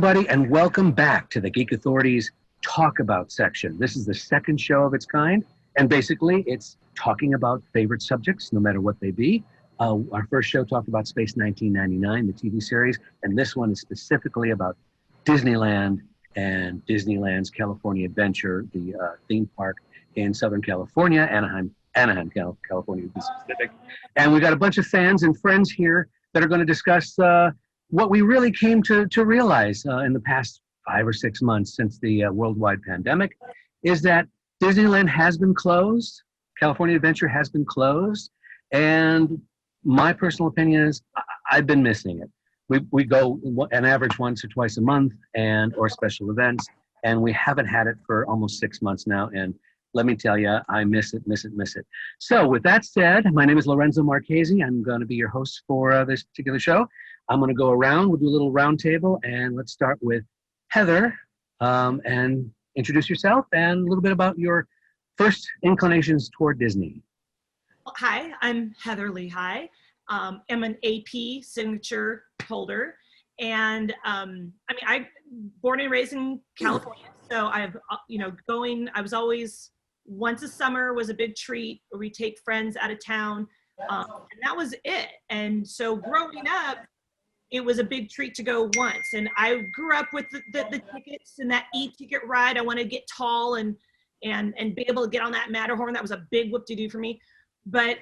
everybody, and welcome back to the Geek Authority's Talk About section. This is the second show of its kind, and basically it's talking about favorite subjects, no matter what they be. Our first show talked about Space 1999, the TV series, and this one is specifically about Disneyland and Disneyland's California Adventure, the theme park in Southern California, Anaheim, California to be specific. And we got a bunch of fans and friends here that are going to discuss what we really came to realize in the past 5 or 6 months since the worldwide pandemic is that Disneyland has been closed, California Adventure has been closed, and my personal opinion is I've been missing it. We go an average once or twice a month or special events, and we haven't had it for almost 6 months now, and let me tell you, I miss it. So with that said, my name is Lorenzo Marchessi. I'm going to be your host for this particular show. I'm going to go around, we'll do a little round table, and let's start with Heather, and introduce yourself and a little bit about your first inclinations toward Disney. Hi, I'm Heather Lehigh. I'm an AP signature holder, and I'm born and raised in California, so I was always, once a summer was a big treat, where we take friends out of town, and that was it. And so growing up, it was a big treat to go once. And I grew up with the tickets and that e-ticket ride. I wanted to get tall and be able to get on that Matterhorn. That was a big whoop-de-doo for me. But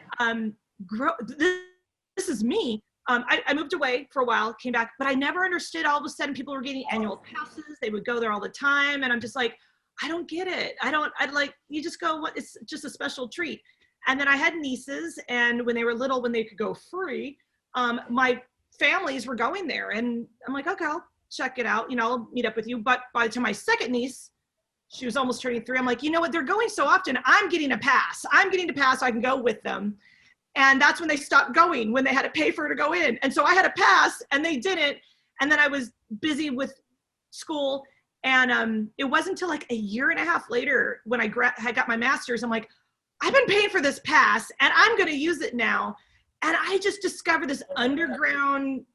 this is me. I moved away for a while, came back, but I never understood all of a sudden people were getting annual passes. They would go there all the time. And I'm just like, I don't get it. You just go, it's just a special treat. And then I had nieces, and when they were little, when they could go free, my families were going there, and I'm like, okay, I'll check it out. I'll meet up with you. But by the time my second niece, she was almost turning 3, I'm like, you know what? They're going so often. I'm getting a pass. So I can go with them. And that's when they stopped going, when they had to pay for her to go in. And so I had a pass, and they didn't. And then I was busy with school. And it wasn't until like a year and a half later when I got my master's, I'm like, I've been paying for this pass, and I'm going to use it now. And I just discovered this underground,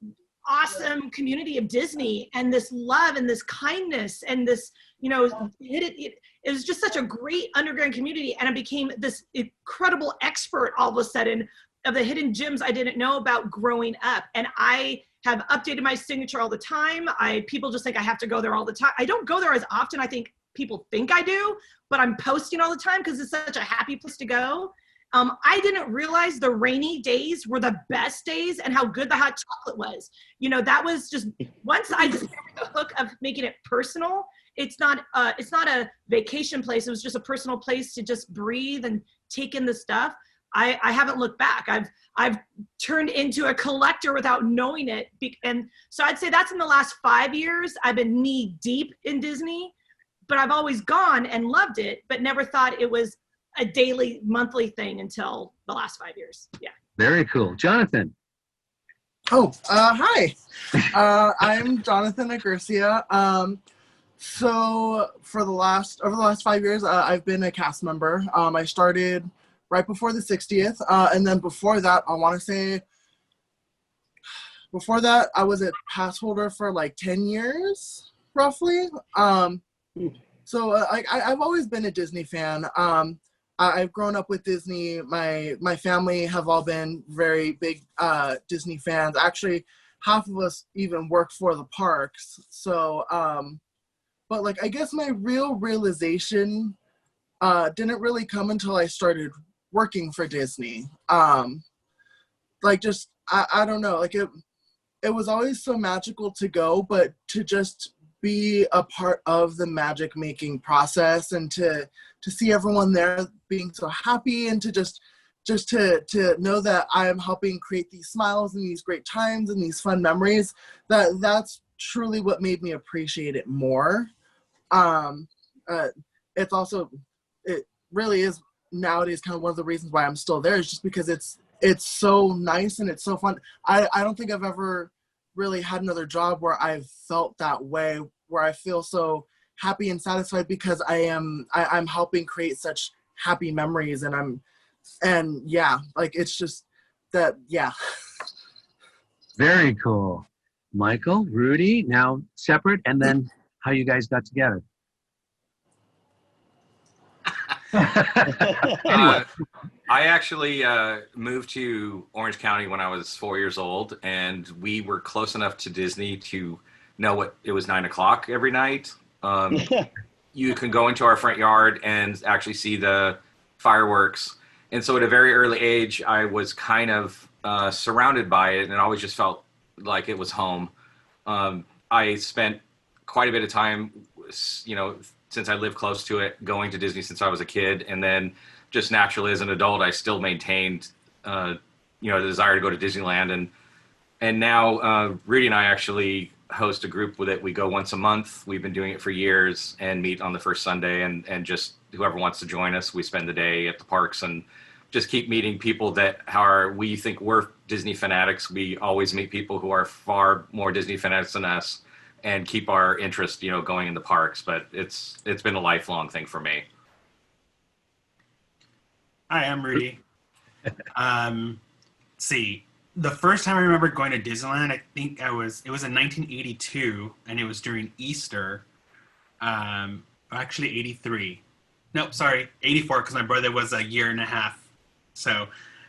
awesome community of Disney, and this love and this kindness and this, it was just such a great underground community. And I became this incredible expert all of a sudden of the hidden gems I didn't know about growing up. And I have updated my signature all the time. People just think I have to go there all the time. I don't go there as often. I think people think I do, but I'm posting all the time because it's such a happy place to go. I didn't realize the rainy days were the best days and how good the hot chocolate was. That was just, once I discovered the hook of making it personal, it's not a vacation place. It was just a personal place to just breathe and take in the stuff. I haven't looked back. I've turned into a collector without knowing it. And so I'd say that's in the last 5 years. I've been knee deep in Disney, but I've always gone and loved it, but never thought it was a daily, monthly thing until the last 5 years. Yeah. Very cool. Jonathan. Oh, hi. I'm Jonathan Agurcia. So over the last 5 years, I've been a cast member. I started right before the 60th. And then before that, I was a pass holder for like 10 years, roughly. So I've always been a Disney fan. I've grown up with Disney. My family have all been very big Disney fans. Actually, half of us even work for the parks. So, but I guess my real realization didn't really come until I started working for Disney. I don't know. It was always so magical to go, but to just be a part of the magic making process and to see everyone there being so happy and to just to know that I am helping create these smiles and these great times and these fun memories, that's truly what made me appreciate it more. It really is nowadays kind of one of the reasons why I'm still there, is just because it's so nice and it's so fun. I don't think I've ever really had another job where I've felt that way, where I feel so happy and satisfied because I'm helping create such happy memories, it's just that, yeah. Very cool. Michael, Rudy, now separate, and then how you guys got together. Anyway. I actually moved to Orange County when I was 4 years old, and we were close enough to Disney to know what it was 9 o'clock every night. You can go into our front yard and actually see the fireworks. And so at a very early age, I was kind of surrounded by it, and it always just felt like it was home. I spent quite a bit of time, since I lived close to it, going to Disney since I was a kid. And then just naturally as an adult, I still maintained, the desire to go to Disneyland. And now Rudy and I actually host a group that we go once a month. We've been doing it for years and meet on the first Sunday, and just whoever wants to join us, we spend the day at the parks and just keep meeting people that we think we're Disney fanatics. We always meet people who are far more Disney fanatics than us and keep our interest, going in the parks. But it's been a lifelong thing for me. Hi, I'm Rudy. See, the first time I remember going to Disneyland, I think it was in 1982, and it was during Easter. Actually 83. No, sorry, 84, because my brother was a year and a half. So,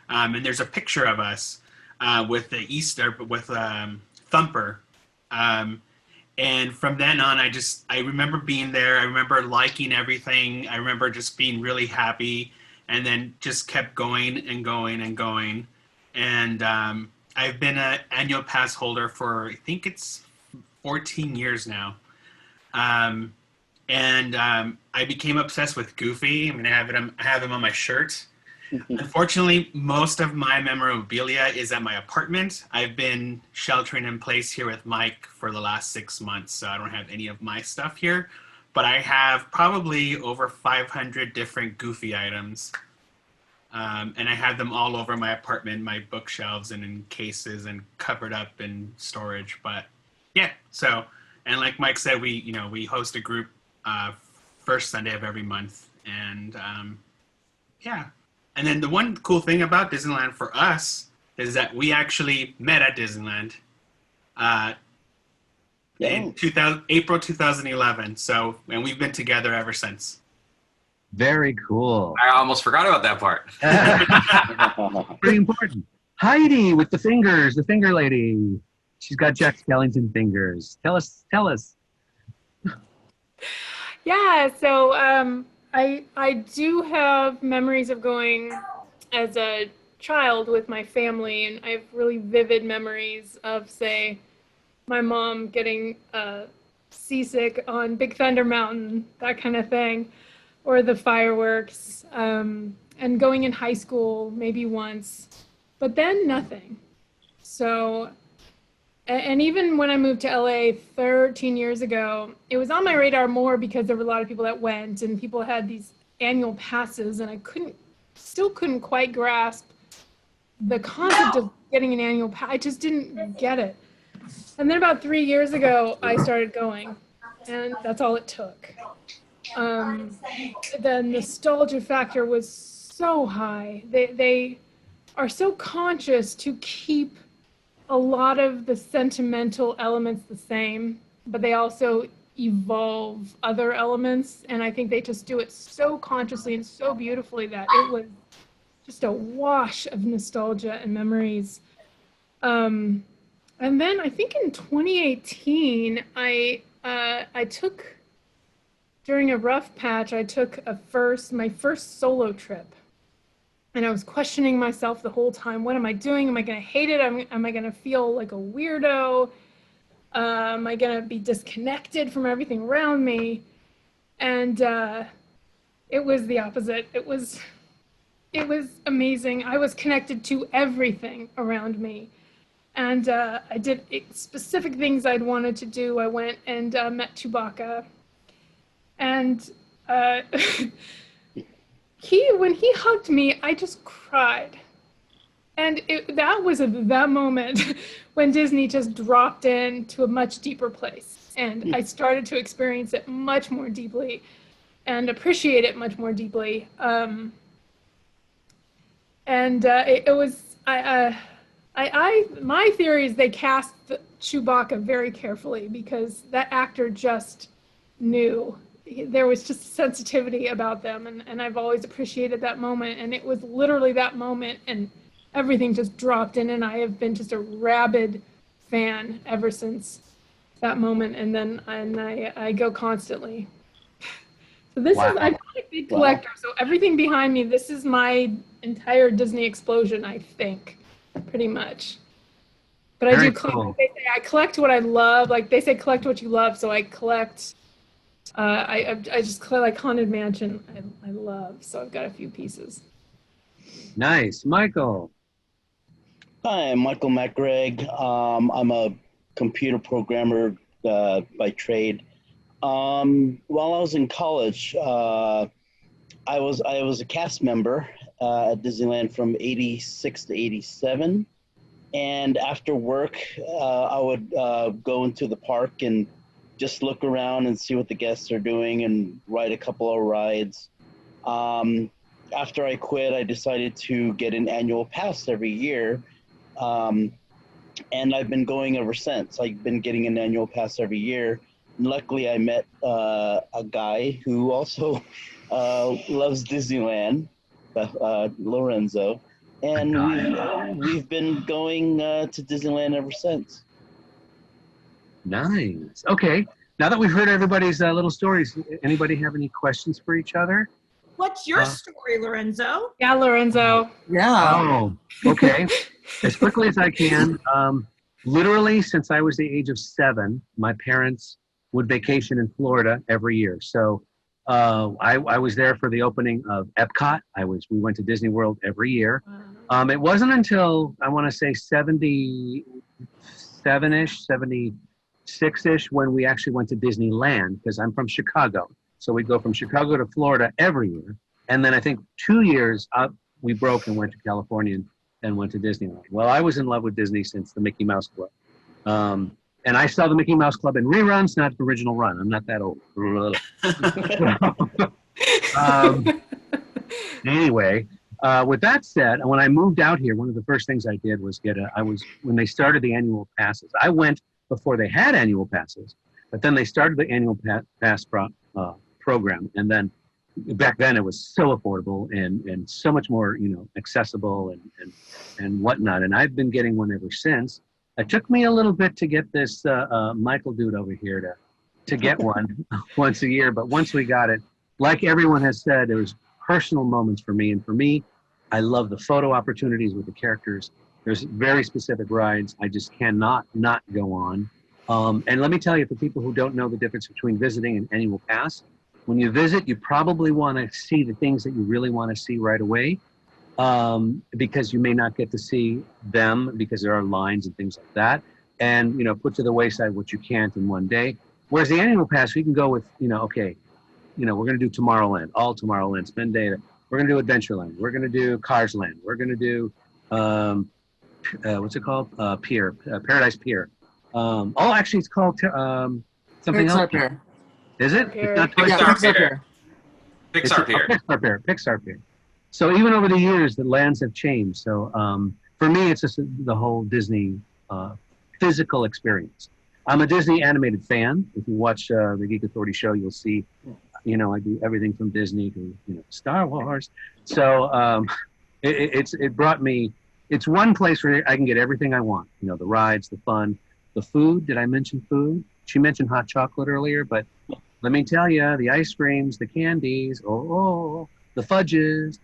and there's a picture of us with the Easter, with Thumper. And from then on, I remember being there. I remember liking everything. I remember just being really happy, and then just kept going and going and going. And I've been an annual pass holder for, I think it's 14 years now. I became obsessed with Goofy. I mean, I have him on my shirt. Unfortunately, most of my memorabilia is at my apartment. I've been sheltering in place here with Mike for the last 6 months, so I don't have any of my stuff here. But I have probably over 500 different Goofy items. And I have them all over my apartment, my bookshelves and in cases and covered up in storage. But yeah, so, and like Mike said, we host a group first Sunday of every month. And yeah. And then the one cool thing about Disneyland for us is that we actually met at Disneyland in April 2011. So, and we've been together ever since. Very cool. I almost forgot about that part. Pretty important. Heidi with the fingers, the finger lady. She's got Jack Skellington fingers. Tell us. Yeah, so I do have memories of going as a child with my family, and I have really vivid memories of, say, my mom getting seasick on Big Thunder Mountain, that kind of thing, or the fireworks, and going in high school maybe once, but then nothing. So, and even when I moved to LA 13 years ago, it was on my radar more because there were a lot of people that went, and people had these annual passes, and I still couldn't quite grasp the concept of getting an annual pass. I just didn't get it. And then about 3 years ago, I started going, and that's all it took. The nostalgia factor was so high. They are so conscious to keep a lot of the sentimental elements the same, but they also evolve other elements. And I think they just do it so consciously and so beautifully that it was just a wash of nostalgia and memories. And then I think in 2018, I took, during a rough patch, I took my first solo trip. And I was questioning myself the whole time. What am I doing? Am I going to hate it? Am I going to feel like a weirdo? Am I going to be disconnected from everything around me? And it was the opposite. It was amazing. I was connected to everything around me. And I did specific things I'd wanted to do. I went and met Chewbacca. And when he hugged me, I just cried. And that was that moment when Disney just dropped into a much deeper place. And I started to experience it much more deeply and appreciate it much more deeply. My theory is they cast Chewbacca very carefully because that actor just knew. There was just sensitivity about them, and I've always appreciated that moment, and it was literally that moment, and everything just dropped in, and I have been just a rabid fan ever since that moment, and I go constantly. So this Wow. is, I'm a big collector, so everything behind me, this is my entire Disney explosion, I think, pretty much. But Very I do collect, cool. like they say, I collect what I love. Like they say, collect what you love. So I collect, I just collect like Haunted Mansion. I love. So I've got a few pieces. Nice. Michael. Hi, I'm Michael McGregg. I'm a computer programmer by trade. While I was in college, I was a cast member at Disneyland from '86 to '87. And after work, I would go into the park and just look around and see what the guests are doing and ride a couple of rides. After I quit, I decided to get an annual pass every year. And I've been going ever since. I've been getting an annual pass every year. And luckily, I met a guy who also loves Disneyland, Lorenzo. And we've been going to Disneyland ever since. Nice. Okay. Now that we've heard everybody's little stories, anybody have any questions for each other? What's your story, Lorenzo? Yeah, Lorenzo. Yeah. Oh, okay. As quickly as I can. Literally, since I was the age of 7, my parents would vacation in Florida every year. So I was there for the opening of Epcot. We went to Disney World every year. It wasn't until I want to say 77-ish, 76-ish when we actually went to Disneyland, because I'm from Chicago. So we'd go from Chicago to Florida every year. And then I think 2 years up, we broke and went to California and went to Disneyland. Well, I was in love with Disney since the Mickey Mouse Club. And I saw the Mickey Mouse Club in reruns, not the original run. I'm not that old. Anyway, with that said, when I moved out here, one of the first things I did was when they started the annual passes. I went before they had annual passes, but then they started the annual pass program. And then back then it was so affordable and so much more, accessible and whatnot. And I've been getting one ever since. It took me a little bit to get this Michael dude over here to get one once a year. But once we got it, like everyone has said, there was personal moments for me. And for me, I love the photo opportunities with the characters. There's very specific rides I just cannot not go on. And let me tell you, for people who don't know the difference between visiting and annual pass, when you visit, you probably want to see the things that you really want to see right away, because you may not get to see them because there are lines and things like that. And, put to the wayside what you can't in one day. Whereas the annual pass, we can go with, okay, we're going to do Tomorrowland, all Tomorrowland, spend data. We're going to do Adventureland. We're going to do Cars Land. We're going to do, what's it called? Paradise Pier. Actually, it's called something Pixar else. Pier. Is it? Pier. It's not Toy Yeah, Story? Pixar Pier. Pixar Pier. Pixar Pier. So even over the years, the lands have changed. So for me, it's just the whole Disney physical experience. I'm a Disney animated fan. If you watch the Geek Authority show, you'll see, I do everything from Disney to Star Wars. So it brought me. It's one place where I can get everything I want. The rides, the fun, the food. Did I mention food? She mentioned hot chocolate earlier, but let me tell you, the ice creams, the candies, the fudges.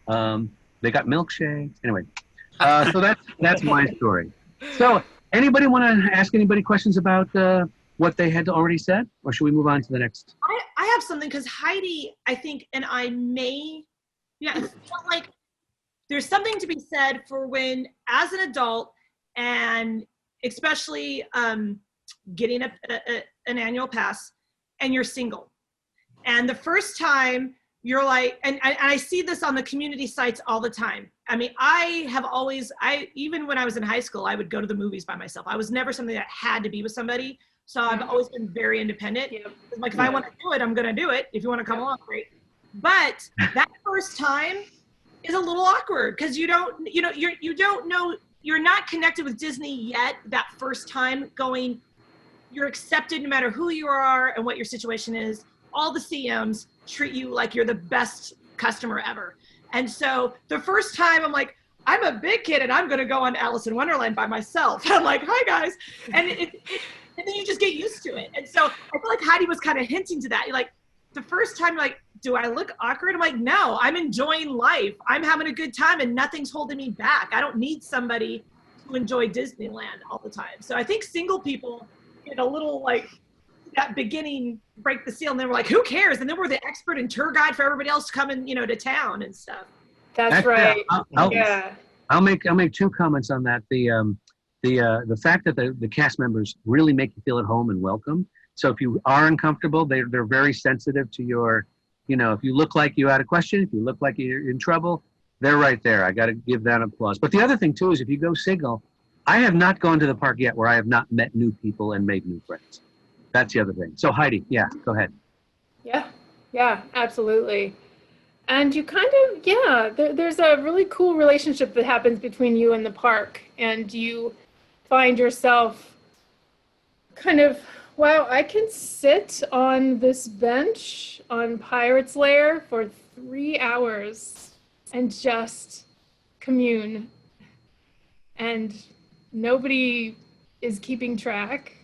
They got milkshakes. Anyway, so that's my story. So anybody want to ask anybody questions about what they had already said, or should we move on to the next? I have something, because Heidi, I think, and I may, it's not like there's something to be said for when, as an adult, and especially getting an annual pass, and you're single. And the first time you're like, and I see this on the community sites all the time. I mean, even when I was in high school, I would go to the movies by myself. I was never something that had to be with somebody. So I've always been very independent. Like, if I want to do it, I'm going to do it. If you want to come along, great. But that first time is a little awkward, because you don't know you're not connected with Disney yet that first time going, you're accepted no matter who you are and what your situation is. All the CMs treat you like you're the best customer ever. And so the first time I'm like, I'm a big kid and I'm going to go on Alice in Wonderland by myself. I'm like, hi guys. And and then you just get used to it. And so I feel like Heidi was kind of hinting to that. You're like, the first time you're like, do I look awkward? I'm like, no, I'm enjoying life. I'm having a good time and nothing's holding me back. I don't need somebody to enjoy Disneyland all the time. So I think single people get a little like that beginning break the seal and then we're like, who cares? And then we're the expert and tour guide for everybody else coming, to town and stuff. That's right. I'll make two comments on that. The fact that the cast members really make you feel at home and welcome. So if you are uncomfortable, they're very sensitive to your, if you look like you had a question, if you look like you're in trouble, they're right there. I got to give that applause. But the other thing too is if you go single, I have not gone to the park yet where I have not met new people and made new friends. That's the other thing. So Heidi, yeah, go ahead. Yeah, absolutely. And you kind of, there's a really cool relationship that happens between you and the park. And you find yourself kind of, wow, I can sit on this bench on Pirate's Lair for 3 hours and just commune. And nobody is keeping track.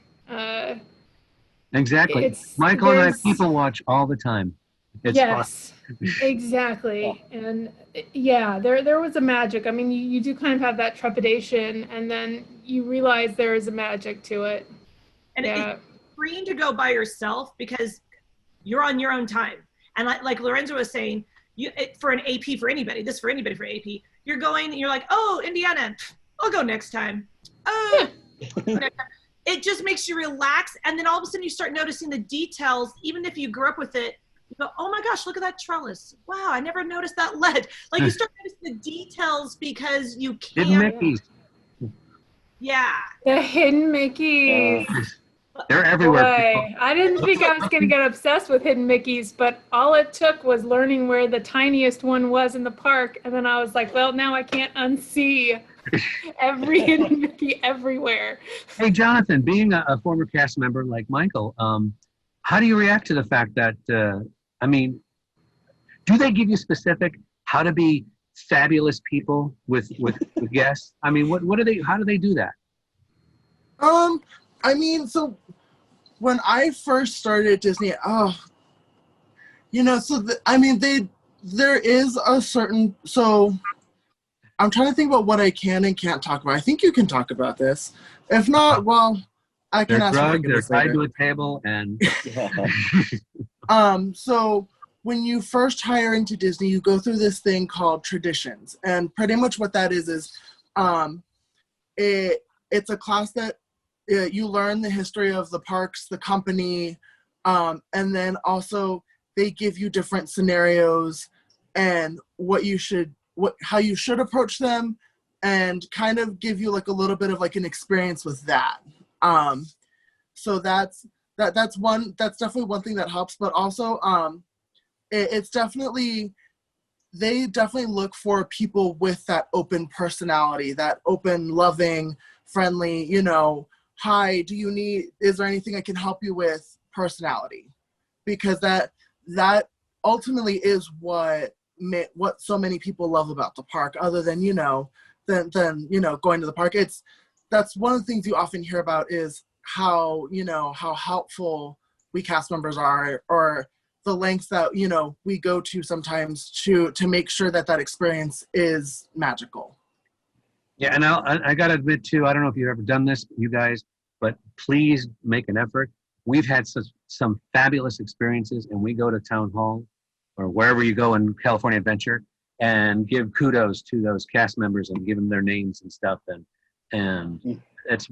Exactly. Michael and I people watch all the time. It's yes, exactly. And there was a magic. I mean, you do kind of have that trepidation and then you realize there is a magic to it. And it's freeing to go by yourself because you're on your own time. And like Lorenzo was saying, for an AP for anybody, for AP, you're going and you're like, oh, Indiana, I'll go next time. Oh, it just makes you relax. And then all of a sudden you start noticing the details, even if you grew up with it. You go, oh my gosh, look at that trellis. Wow, I never noticed that lead. Like you start noticing the details because you can't. Hidden Mickeys. Yeah. The hidden Mickeys. They're everywhere. Boy, I didn't think I was going to get obsessed with hidden Mickeys, but all it took was learning where the tiniest one was in the park. And then I was like, well, now I can't unsee every hidden Mickey everywhere. Hey, Jonathan, being a former cast member like Michael, how do you react to the fact that, do they give you specific how to be fabulous people with guests? I mean, how do they do that? So when I first started at Disney, there is a certain, so I'm trying to think about what I can and can't talk about. I think you can talk about this. If not, well, I can ask you. They're tied to a table and. So when you first hire into Disney, you go through this thing called traditions, and pretty much what that is it's a class that you learn the history of the parks, the company, and then also they give you different scenarios and how you should approach them, and kind of give you like a little bit of like an experience with that. So that's definitely one thing that helps, but also it's definitely, they definitely look for people with that open personality, that open, loving, friendly, hi, is there anything I can help you with personality? Because that ultimately is what so many people love about the park, other than, going to the park. That's one of the things you often hear about is how helpful we cast members are, or the lengths that, we go to sometimes to make sure that experience is magical. Yeah, and I got to admit too, I don't know if you've ever done this, you guys, but please make an effort. We've had some fabulous experiences, and we go to Town Hall or wherever you go in California Adventure and give kudos to those cast members and give them their names and stuff. And it's,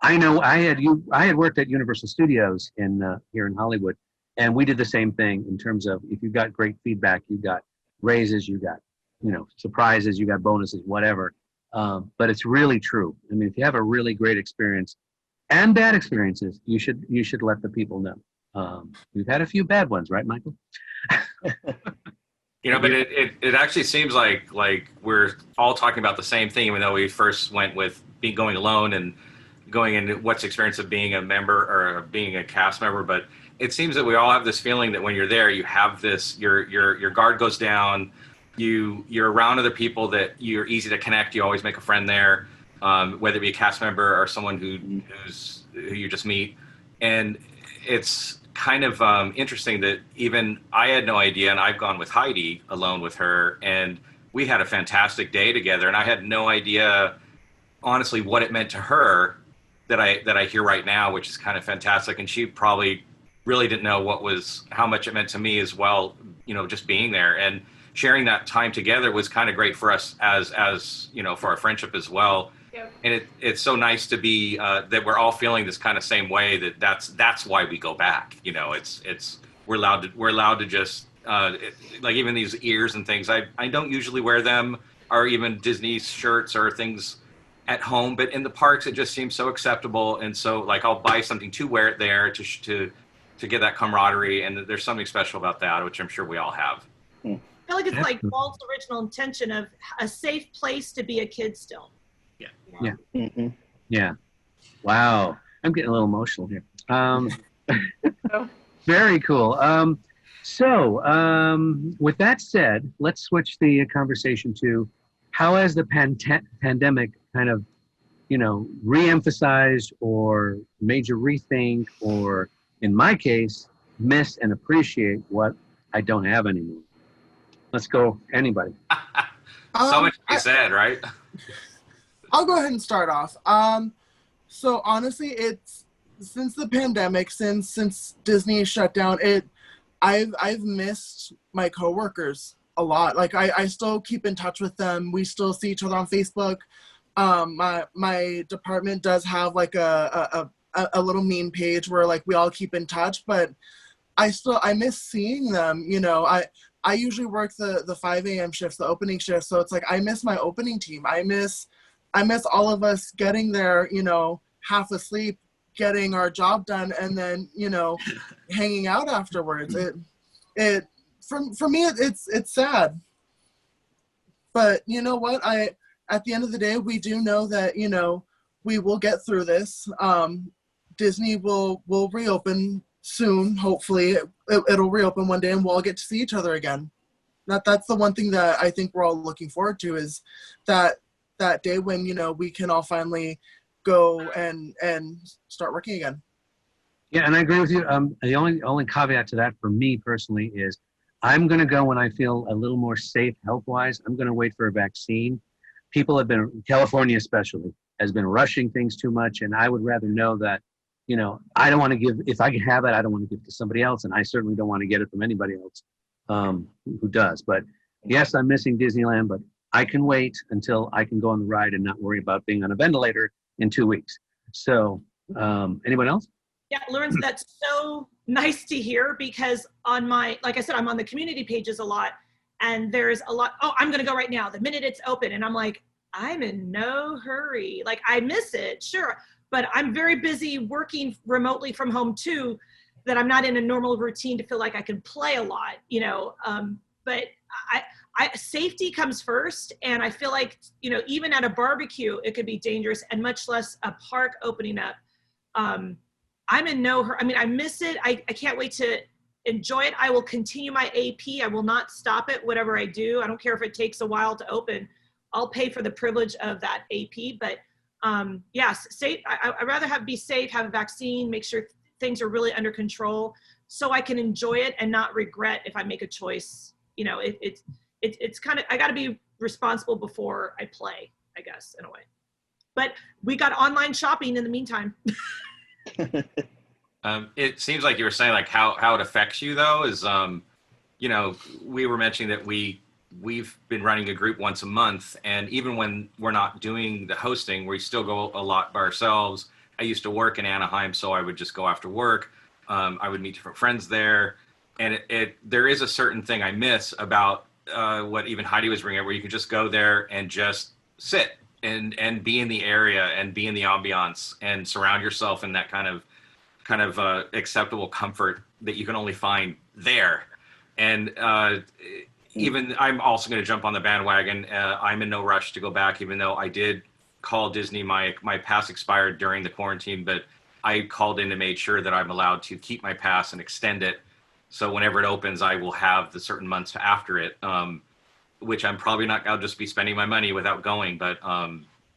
I know I had worked at Universal Studios here in Hollywood, and we did the same thing in terms of if you got great feedback, you got raises, you got, surprises, you got bonuses, whatever. But it's really true. I mean, if you have a really great experience and bad experiences, you should let the people know. We've had a few bad ones, right, Michael? You know, but it actually seems like we're all talking about the same thing, even though we first went with going alone and going into what's the experience of being a member or being a cast member. But it seems that we all have this feeling that when you're there, you have this, your guard goes down, you're around other people that you're easy to connect. You always make a friend there, whether it be a cast member or someone who you just meet. And it's kind of interesting that even I had no idea, and I've gone with Heidi alone with her, and we had a fantastic day together, and I had no idea honestly what it meant to her that I hear right now, which is kind of fantastic. And she probably really didn't know how much it meant to me as well, you know, just being there and sharing that time together was kind of great for us as you know, for our friendship as well. Yep. And it's so nice to be that we're all feeling this kind of same way. That's why we go back. You know, we're allowed to just like even these ears and things. I don't usually wear them, or even Disney shirts or things at home, but in the parks it just seems so acceptable. And so like I'll buy something to wear it there to get that camaraderie. And there's something special about that, which I'm sure we all have. I feel like it's like Walt's original intention of a safe place to be a kid still. Yeah. Yeah. Mm-hmm. Yeah. Wow. I'm getting a little emotional here. Very cool. With that said, let's switch the conversation to how has the pandemic kind of, you know, re-emphasized or made you rethink, or in my case, miss and appreciate what I don't have anymore? Let's go. Anybody? So much to be said, right? I'll go ahead and start off. So honestly, it's since the pandemic, since Disney shut down, I've missed my coworkers a lot. Like I still keep in touch with them. We still see each other on Facebook. My department does have like a little meme page where like we all keep in touch, but I miss seeing them. You know, I usually work the 5 a.m. shifts, the opening shift. So it's like, I miss my opening team. I miss all of us getting there, you know, half asleep, getting our job done, and then, you know, hanging out afterwards. For me, it's sad. But you know what? At the end of the day, we do know that, you know, we will get through this. Disney will reopen soon. Hopefully it'll reopen one day and we'll all get to see each other again. That's the one thing that I think we're all looking forward to, is that day when, you know, we can all finally go and start working again. Yeah, and I agree with you. The only caveat to that for me personally is I'm going to go when I feel a little more safe health-wise. I'm going to wait for a vaccine. People have been, California especially, has been rushing things too much, and I would rather know that, you know, I don't want to give, if I can have it, I don't want to give it to somebody else, and I certainly don't want to get it from anybody else who does. But yes, I'm missing Disneyland, but I can wait until I can go on the ride and not worry about being on a ventilator in 2 weeks. So, anyone else? Yeah, Lorenzo, that's so nice to hear, because on my, like I said, I'm on the community pages a lot, and there's a lot, oh, I'm going to go right now, the minute it's open. And I'm like, I'm in no hurry. Like, I miss it, sure. But I'm very busy working remotely from home too, that I'm not in a normal routine to feel like I can play a lot, you know. But safety comes first. And I feel like, you know, even at a barbecue, it could be dangerous, and much less a park opening up. I'm in no hurry. I mean, I miss it. I can't wait to enjoy it. I will continue my AP. I will not stop it, whatever I do. I don't care if it takes a while to open. I'll pay for the privilege of that AP. But yes, safe. I'd rather be safe, have a vaccine, make sure things are really under control, so I can enjoy it and not regret if I make a choice. You know, it's kind of, I got to be responsible before I play, I guess, in a way. But we got online shopping in the meantime. It seems like you were saying like how it affects you though is, you know, we were mentioning that we've been running a group once a month, and even when we're not doing the hosting, we still go a lot by ourselves. I used to work in Anaheim, so I would just go after work. I would meet different friends there, and there is a certain thing I miss about what even Heidi was bringing up, where you can just go there and just sit and be in the area and be in the ambiance and surround yourself in that kind of acceptable comfort that you can only find there. And even I'm also going to jump on the bandwagon. I'm in no rush to go back, even though I did call Disney. My pass expired during the quarantine, but I called in and made sure that I'm allowed to keep my pass and extend it. So whenever it opens, I will have the certain months after it, which I'm probably not. I'll just be spending my money without going. But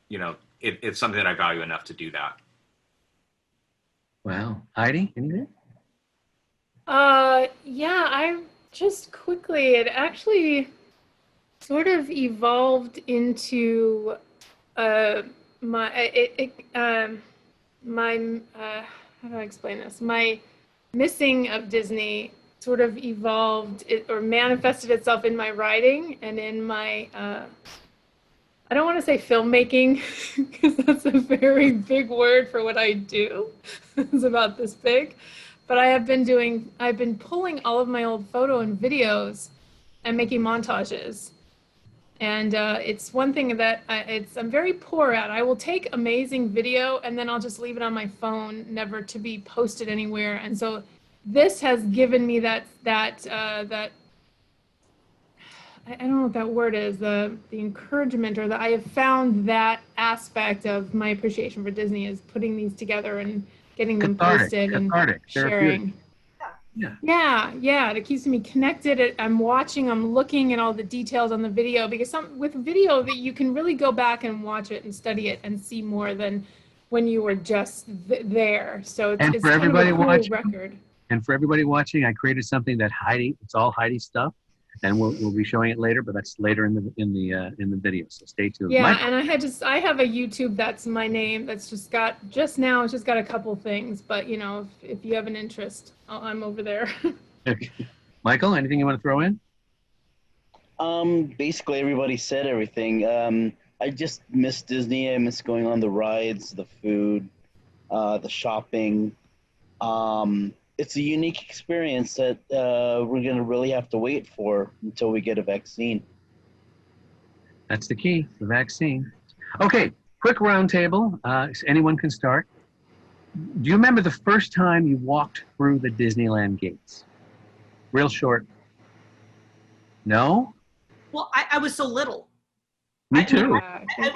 you know, it's something that I value enough to do that. Wow. Heidi, anything? Yeah, I just quickly, it actually sort of evolved into my how do I explain this? My missing of Disney sort of evolved or manifested itself in my writing and in my I don't want to say filmmaking because that's a very big word for what I do. It's about this big. But I've been pulling all of my old photo and videos and making montages. And it's one thing that I'm very poor at. I will take amazing video and then I'll just leave it on my phone, never to be posted anywhere. And so this has given me that I don't know what that word is, the encouragement, or that I have found that aspect of my appreciation for Disney is putting these together and getting them posted and sharing. Yeah, it keeps me connected. I'm watching, I'm looking at all the details on the video, because with video that you can really go back and watch it and study it and see more than when you were just there. So it's for everybody kind of a cool watching, record. And for everybody watching, I created something that it's all Heidi stuff. And we'll be showing it later, but that's later in the video. So stay tuned. Yeah, Michael. and I have a YouTube that's my name. That's just got a couple things, but you know, if you have an interest, I'm over there. Okay. Michael, anything you want to throw in? Basically everybody said everything. I just miss Disney. I miss going on the rides, the food, the shopping. It's a unique experience that we're going to really have to wait for until we get a vaccine. That's the key, the vaccine. Okay, quick roundtable. Anyone can start. Do you remember the first time you walked through the Disneyland gates? Real short. No? Well, I was so little. Me too.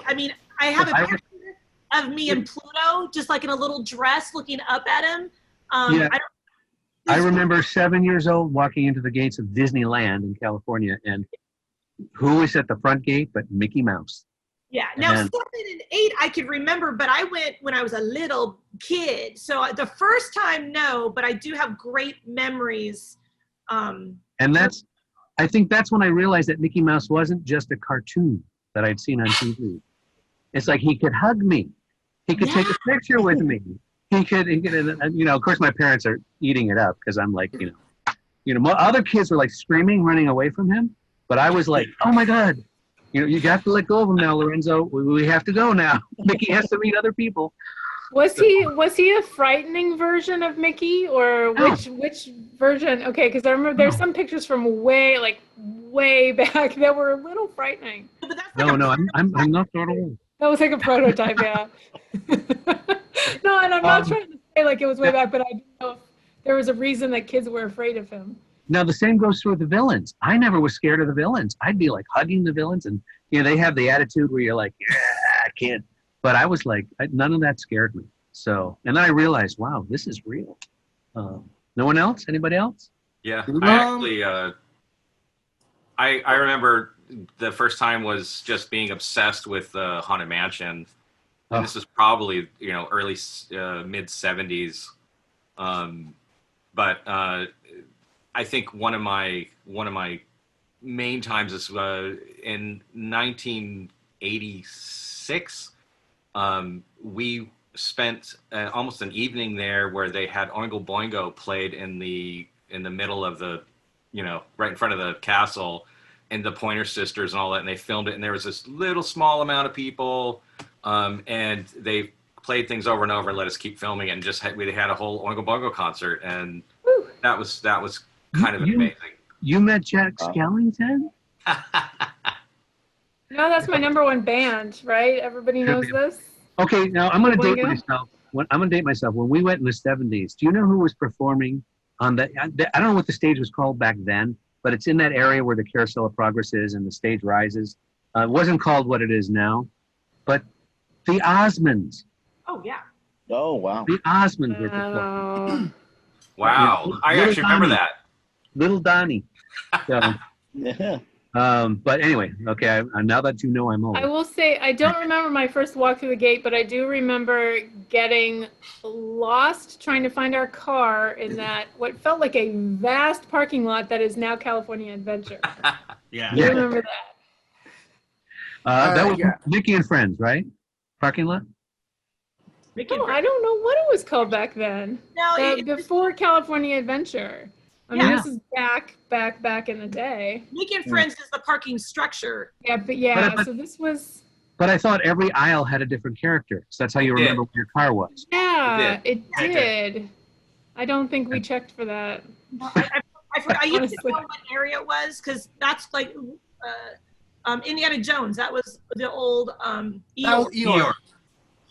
I mean, I have a picture of me and Pluto, just like in a little dress, looking up at him. Yeah. I remember 7 years old walking into the gates of Disneyland in California, and who was at the front gate but Mickey Mouse? Yeah. Now, 7 and 8, I could remember, but I went when I was a little kid. So the first time, no, but I do have great memories. And I think that's when I realized that Mickey Mouse wasn't just a cartoon that I'd seen on TV. It's like he could hug me. He could take a picture with me. He could, you know, of course my parents are eating it up because I'm like, you know, other kids were like screaming, running away from him. But I was like, oh my God, you know, you got to let go of him now, Lorenzo. We have to go now. Mickey has to meet other people. Was he a frightening version of Mickey, or which version? Okay, because I remember there's some pictures from way back that were a little frightening. But that's No, I'm not that old. That was like a prototype, yeah. No, and I'm not trying to say like it was way back, but I do know if there was a reason that kids were afraid of him. Now the same goes for the villains. I never was scared of the villains. I'd be like hugging the villains, and you know they have the attitude where you're like, yeah, I can't. But I was like, none of that scared me. So, and then I realized, wow, this is real. No one else? Anybody else? Yeah, I actually, I remember the first time was just being obsessed with Haunted Mansion. And this is probably, you know, early mid 70s. But I think one of my main times is in 1986. We spent almost an evening there where they had Oingo Boingo played in the middle of the, you know, right in front of the castle, and the Pointer Sisters and all that, and they filmed it, and there was this little small amount of people, and they played things over and over and let us keep filming it, and we had a whole Oingo Boingo concert, and that was kind of amazing. You met Jack Skellington? No, that's my #1 band, right? Everybody knows this. Okay, now I'm going to date myself. When we went in the 70s, do you know who was performing on I don't know what the stage was called back then, but it's in that area where the Carousel of Progress is and the stage rises. It wasn't called what it is now, but the Osmonds. Oh yeah. Oh, wow. The Osmonds were performing. Wow. I Little actually remember Donnie. that. Little Donnie. So, Yeah. but anyway, okay. Now that you know I'm old. I will say I don't remember my first walk through the gate, but I do remember getting lost trying to find our car in that what felt like a vast parking lot that is now California Adventure. Yeah. I do remember that. That was yeah. Mickey and Friends, right? Parking lot. Mickey Oh, and I don't know what it was called back then. No, Before California Adventure. I mean, Yeah. this is back in the day. Mickey and Friends is the parking structure. Yeah, But- so this was, But I thought every aisle had a different character. So that's how you It did. remember where your car was. yeah, it Yeah, it did. I don't think we checked for that. I used to Honestly. know what area it was because that's like Indiana Jones. That was the old That Eeyore. was Eeyore.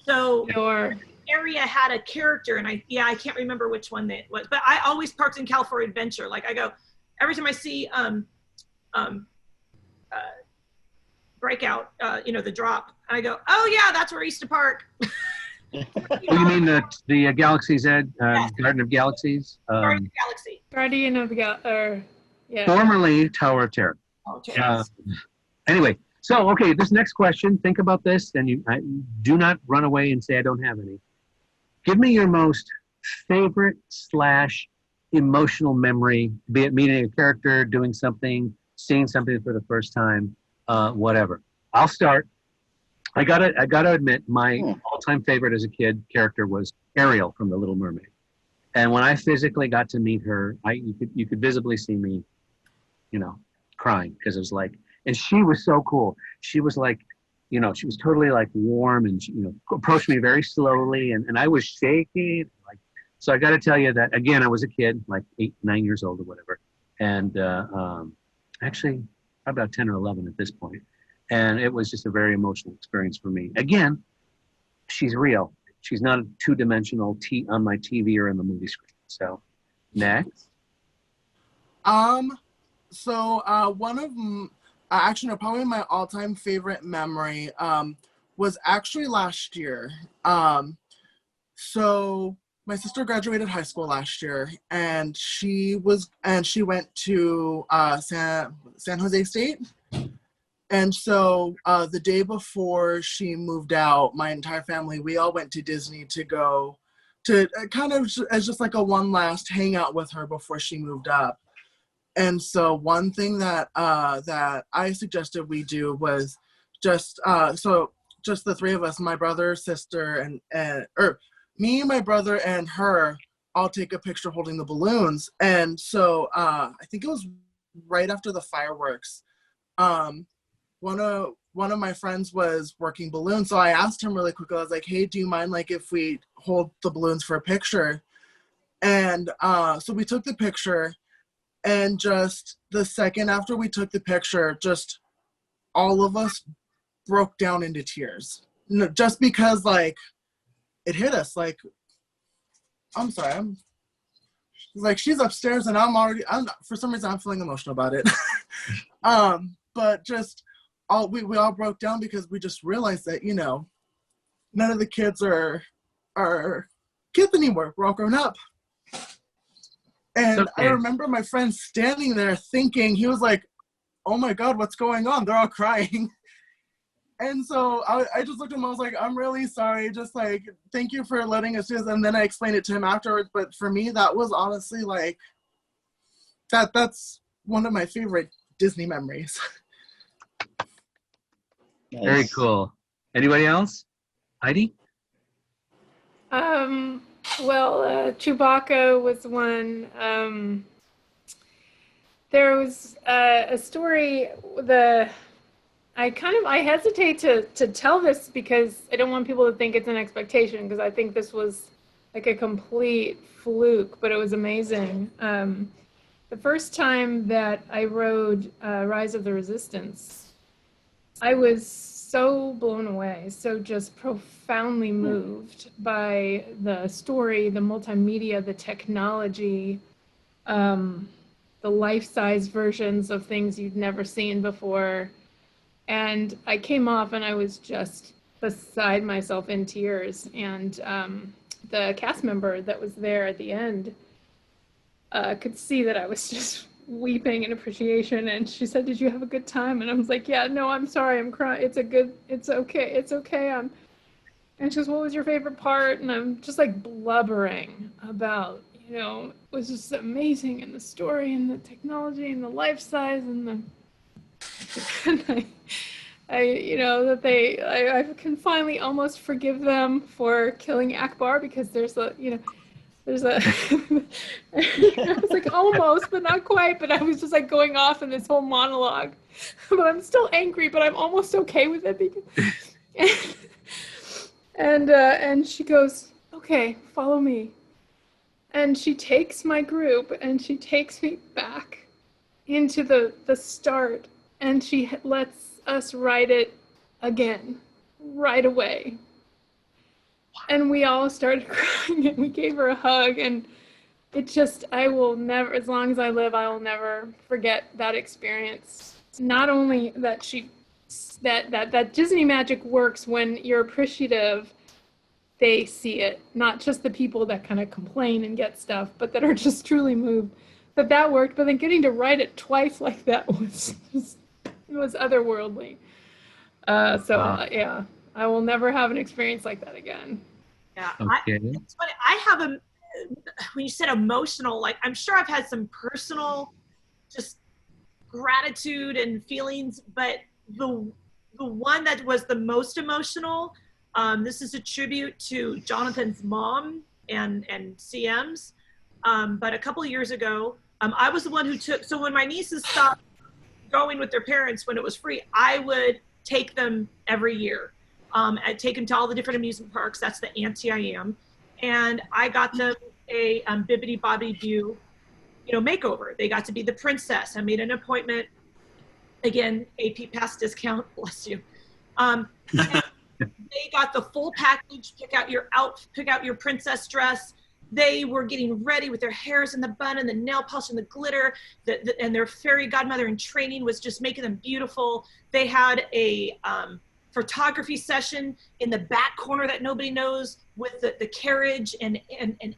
So Or area had a character, and I can't remember which one that was, but I always parked in California Adventure. Like I go every time I see Breakout, the drop, and I go, oh yeah, that's where I used to park. Oh, you mean the Galaxy's Edge, Yes. Garden of Galaxies? Guardians of the Galaxy. Guardian of the yeah. Formerly Tower of Terror. Anyway, so okay, this next question. Think about this, and do not run away and say I don't have any. Give me your most favorite / emotional memory, be it meeting a character, doing something, seeing something for the first time, whatever. I'll start. I gotta admit, my all-time favorite as a kid character was Ariel from The Little Mermaid. And when I physically got to meet her, you could visibly see me, crying because it was like, and she was so cool. She was like, she was totally like warm and she, approached me very slowly, and I was shaking. So I got to tell you that again, I was a kid, like 8, 9 years old or whatever, and actually about 10 or 11 at this point. And it was just a very emotional experience for me. Again, she's real. She's not a two-dimensional on my TV or in the movie screen. So, next. So one of actually, no, probably my all-time favorite memory was actually last year. So my sister graduated high school last year, and she went to San Jose State. And so the day before she moved out, my entire family, we all went to Disney to go to kind of as just like a one last hangout with her before she moved up. And so one thing that I suggested we do was just the three of us, my brother, sister, or me, my brother, and her, all take a picture holding the balloons. And so I think it was right after the fireworks. One of my friends was working balloons, so I asked him really quickly. I was like, "Hey, do you mind like if we hold the balloons for a picture?" And so we took the picture, and just the second after we took the picture, just all of us broke down into tears. Just because like it hit us. Like, I'm sorry, like she's upstairs, and I'm for some reason I'm feeling emotional about it. But just. We all broke down because we just realized that, none of the kids are kids anymore. We're all grown up. And Okay. I remember my friend standing there thinking, he was like, oh my God, what's going on? They're all crying. And so I just looked at him, I was like, I'm really sorry. Just like, thank you for letting us do this. And then I explained it to him afterwards. But for me, that was honestly like, that's one of my favorite Disney memories. Nice. Very cool. Anybody else? Heidi? Well, Chewbacca was one. There was a story. I hesitate to tell this because I don't want people to think it's an expectation, because I think this was like a complete fluke, but it was amazing. The first time that I rode Rise of the Resistance, I was so blown away, so just profoundly moved by the story, the multimedia, the technology. the life-size versions of things you'd never seen before. And I came off and I was just beside myself in tears. And the cast member that was there at the end could see that I was just weeping in appreciation. And she said, "Did you have a good time?" And I was like, "Yeah, no, I'm sorry, I'm crying. It's okay. And she goes, "What was your favorite part?" And I'm just like blubbering about, it was just amazing, and the story and the technology and the life size and the and I can finally almost forgive them for killing Akbar, because there's a I was like almost, but not quite, but I was just like going off in this whole monologue. But I'm still angry, but I'm almost okay with it because and she goes, "Okay, follow me." And she takes my group and she takes me back into the start, and she lets us write it again right away. And we all started crying, and we gave her a hug, and it just, I will never, as long as I live, I will never forget that experience. Not only that that Disney magic works when you're appreciative, they see it, not just the people that kind of complain and get stuff, but that are just truly moved. That worked, but then getting to write it twice like that was just, it was otherworldly. Yeah, I will never have an experience like that again. Yeah, Okay. it's funny. I have when you said emotional, like I'm sure I've had some personal, just gratitude and feelings, but the one that was the most emotional, this is a tribute to Jonathan's mom and CM's. But a couple of years ago, I was the one who took, so when my nieces stopped going with their parents when it was free, I would take them every year. I'd take them to all the different amusement parks. That's the auntie I am. And I got them a Bibbidi Bobbidi Boo, makeover. They got to be the princess. I made an appointment. Again, AP pass discount, bless you. They got the full package, pick out your princess dress. They were getting ready with their hairs in the bun and the nail polish and the glitter, and their fairy godmother in training was just making them beautiful. They had a photography session in the back corner that nobody knows with the carriage and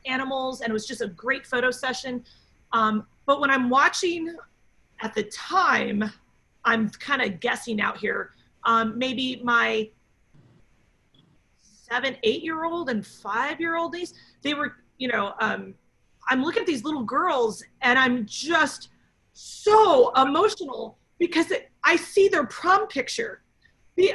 animals, and it was just a great photo session. But when I'm watching at the time, I'm kind of guessing out here, maybe my 7, 8-year-old and 5-year-old niece, they were, I'm looking at these little girls and I'm just so emotional because I see their prom picture.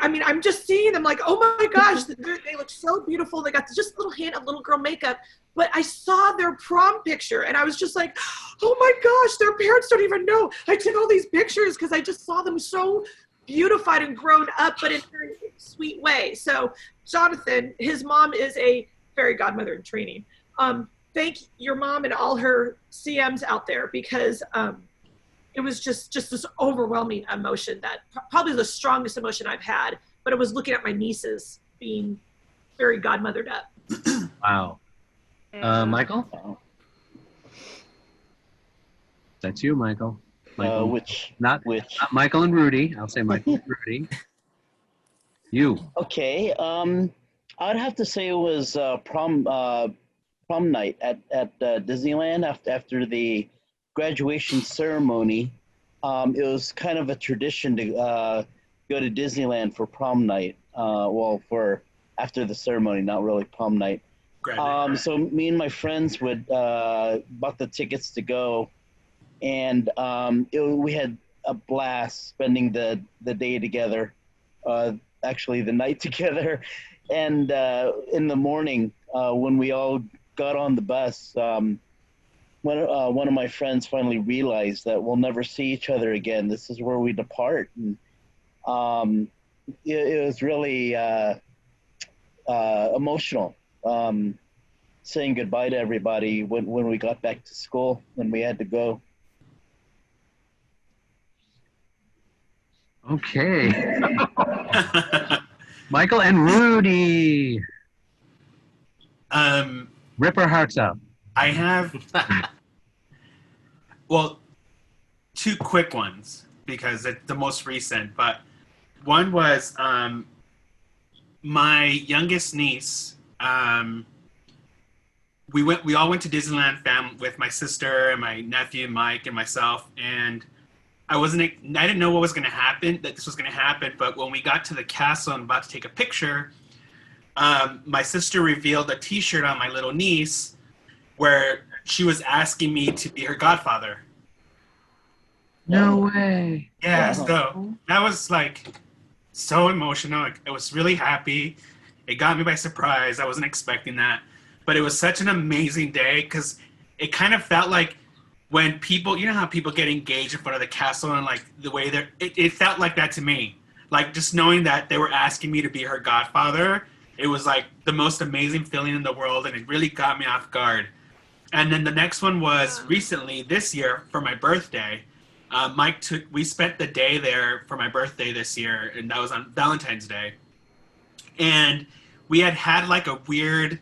I'm just seeing them like, oh my gosh, they look so beautiful. They got just a little hint of little girl makeup, but I saw their prom picture and I was just like, oh my gosh, their parents don't even know. I took all these pictures because I just saw them so beautified and grown up, but in a very sweet way. So Jonathan, his mom is a fairy godmother in training. Thank your mom and all her CMs out there, because it was just this overwhelming emotion, that probably the strongest emotion I've had, but it was looking at my nieces being fairy godmothered up. Wow. Michael? That's you, Michael. Michael. Not Michael and Rudy. I'll say Michael and Rudy. You. Okay. I'd have to say it was prom night at Disneyland after the graduation ceremony. It was kind of a tradition to go to Disneyland for prom night. For after the ceremony, not really prom night. So me and my friends would bought the tickets to go, and we had a blast spending the day together. Actually, the night together, and in the morning when we all got on the bus, one of my friends finally realized that we'll never see each other again. This is where we depart, and it was really emotional. Saying goodbye to everybody when we got back to school, when we had to go. Okay. Michael and Rudy. Um, Rip our hearts out. I have, well, two quick ones because it's the most recent. But one was my youngest niece. We all went to Disneyland with my sister and my nephew Mike and myself, and I didn't know what was going to happen, that this was going to happen. But when we got to the castle and about to take a picture, my sister revealed a T-shirt on my little niece where she was asking me to be her godfather. No way. Yeah, Wow. so that was like so emotional. Like, I was really happy. It got me by surprise. I wasn't expecting that. But it was such an amazing day because it kind of felt like when people, you know how people get engaged in front of the castle and like the way it felt like that to me. Like just knowing that they were asking me to be her godfather, it was like the most amazing feeling in the world, and it really got me off guard. And then the next one was recently this year for my birthday. We spent the day there for my birthday this year, and that was on Valentine's Day. And we had like a weird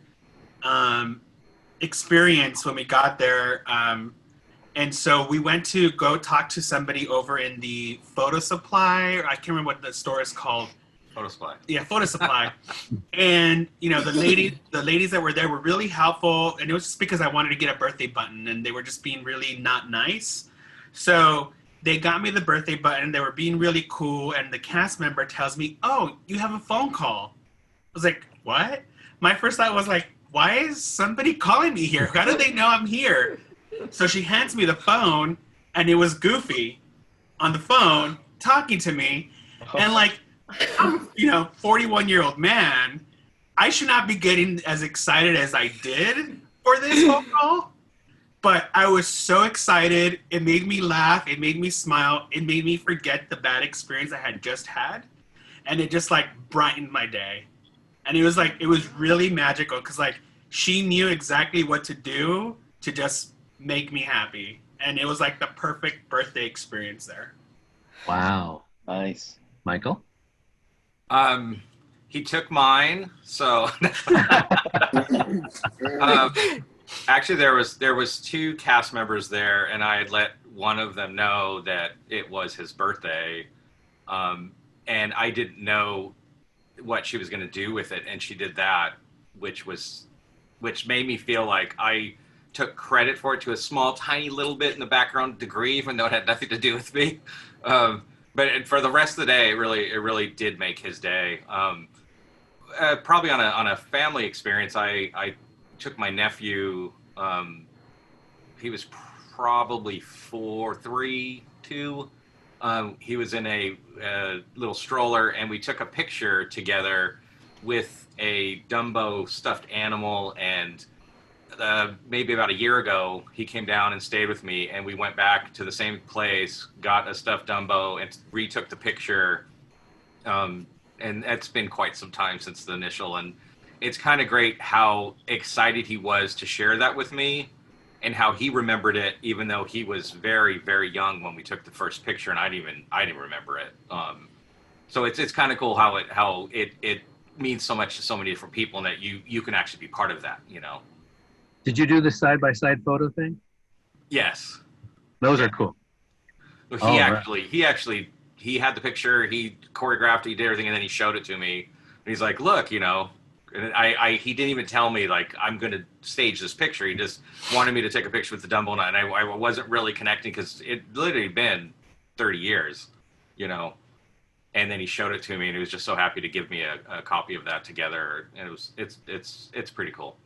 experience when we got there. And so we went to go talk to somebody over in the photo supply. I can't remember what the store is called. Photo supply. Yeah, photo supply. And you know, the ladies that were there were really helpful, and it was just because I wanted to get a birthday button, and they were just being really not nice. So they got me the birthday button. They were being really cool, and the cast member tells me, "Oh, you have a phone call." I was like, "What?" My first thought was like, "Why is somebody calling me here? How do they know I'm here?" So she hands me the phone, and it was Goofy on the phone talking to me, and like, I'm, 41-year-old man, I should not be getting as excited as I did for this phone call, but I was so excited. It made me laugh. It made me smile. It made me forget the bad experience I had just had, and it just like brightened my day. And it was really magical because like she knew exactly what to do to just make me happy, and it was like the perfect birthday experience there. Wow. Nice. Michael? He took mine, so actually there was two cast members there, and I had let one of them know that it was his birthday, and I didn't know what she was going to do with it, and she did that, which made me feel like I took credit for it to a small, tiny little bit in the background degree, even though it had nothing to do with me. But for the rest of the day, it really did make his day. Probably on a family experience, I took my nephew. He was probably 3, 2. He was in a little stroller, and we took a picture together with a Dumbo stuffed animal. And maybe about a year ago, he came down and stayed with me, and we went back to the same place, got a stuffed Dumbo, and retook the picture. And it's been quite some time since the initial, and it's kind of great how excited he was to share that with me, and how he remembered it, even though he was very, very young when we took the first picture, and I didn't remember it. So it's kind of cool how it means so much to so many different people, and that you can actually be part of that, Did you do the side-by-side photo thing? Yes. Those are cool. He actually he had the picture, he choreographed it, he did everything, and then he showed it to me. And he's like, look, and he didn't even tell me like I'm going to stage this picture. He just wanted me to take a picture with the Dumbo, and I wasn't really connecting because it literally been 30 years, And then he showed it to me, and he was just so happy to give me a copy of that together. And it's pretty cool.